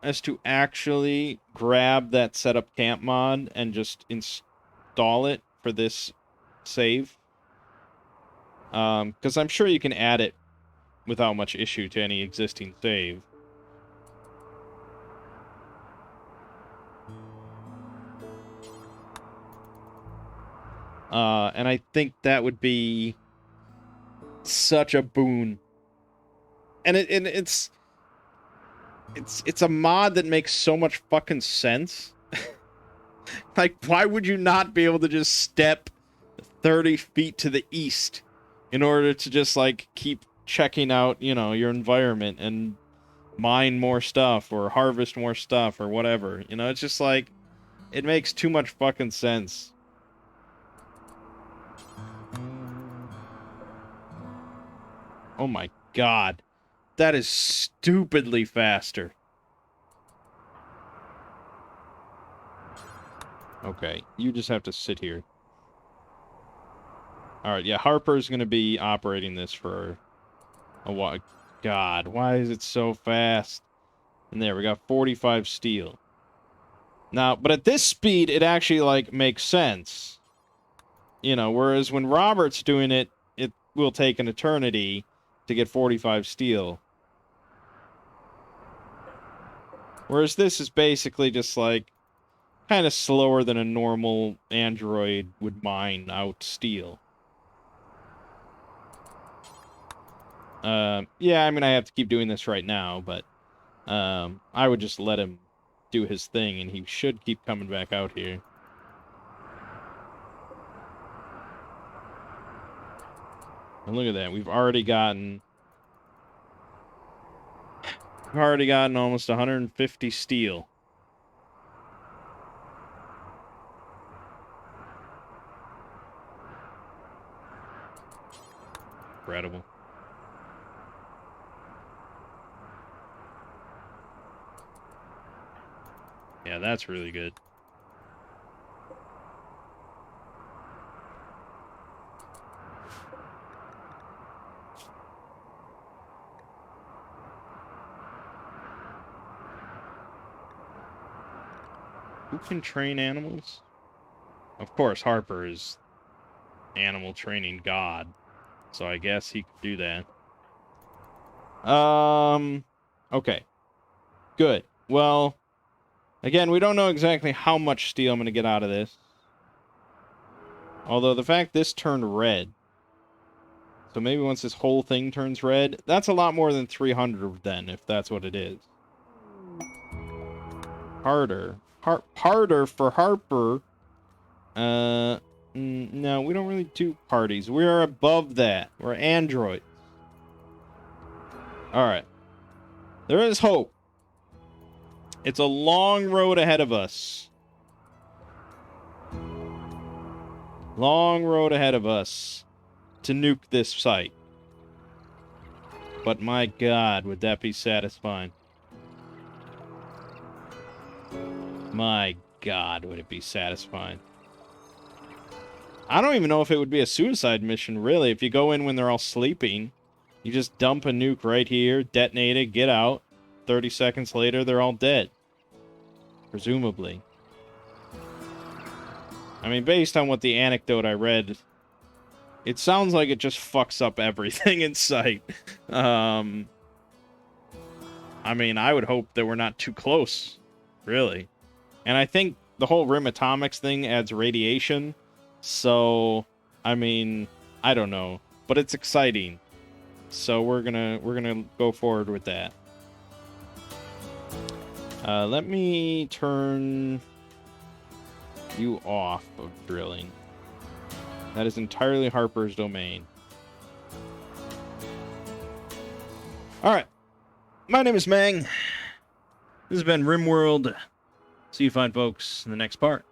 S1: as to actually grab that setup camp mod and just install it for this save. Because I'm sure you can add it without much issue to any existing save. And I think that would be such a boon. And it's a mod that makes so much fucking sense. Like, why would you not be able to just step 30 feet to the east in order to just, like, keep checking out, you know, your environment and mine more stuff or harvest more stuff or whatever? You know, it's just like, it makes too much fucking sense. Oh my god. That is stupidly faster. Okay, you just have to sit here. Alright, yeah, Harper's gonna be operating this for a while. God, why is it so fast? And there, we got 45 steel. Now, but at this speed, it actually, like, makes sense. You know, whereas when Robert's doing it, it will take an eternity to get 45 steel. Whereas this is basically just, like, kind of slower than a normal android would mine out steel. Yeah, I mean, I have to keep doing this right now, but I would just let him do his thing, and he should keep coming back out here. And look at that, we've already gotten almost 150 steel. Incredible. Yeah, that's really good. Who can train animals? Of course, Harper is animal training god. So I guess he could do that. Okay. Good. Well, again, we don't know exactly how much steel I'm going to get out of this. Although the fact this turned red. So maybe once this whole thing turns red, that's a lot more than 300 then, if that's what it is. Harder. Harder for Harper. No, we don't really do parties. We are above that. We're androids. Alright. There is hope. It's a long road ahead of us. Long road ahead of us to nuke this site. But my God, would that be satisfying? My God, would it be satisfying? I don't even know if it would be a suicide mission, really. If you go in when they're all sleeping, you just dump a nuke right here, detonate it, get out. 30 seconds later, they're all dead. Presumably. I mean, based on what the anecdote I read, it sounds like it just fucks up everything in sight. I mean, I would hope that we're not too close, really. And I think the whole rim atomics thing adds radiation. So, I mean, I don't know, but it's exciting. So we're gonna go forward with that. Let me turn you off of drilling. That is entirely Harper's domain. Alright. My name is Mangg. This has been Rimworld. See you fine folks in the next part.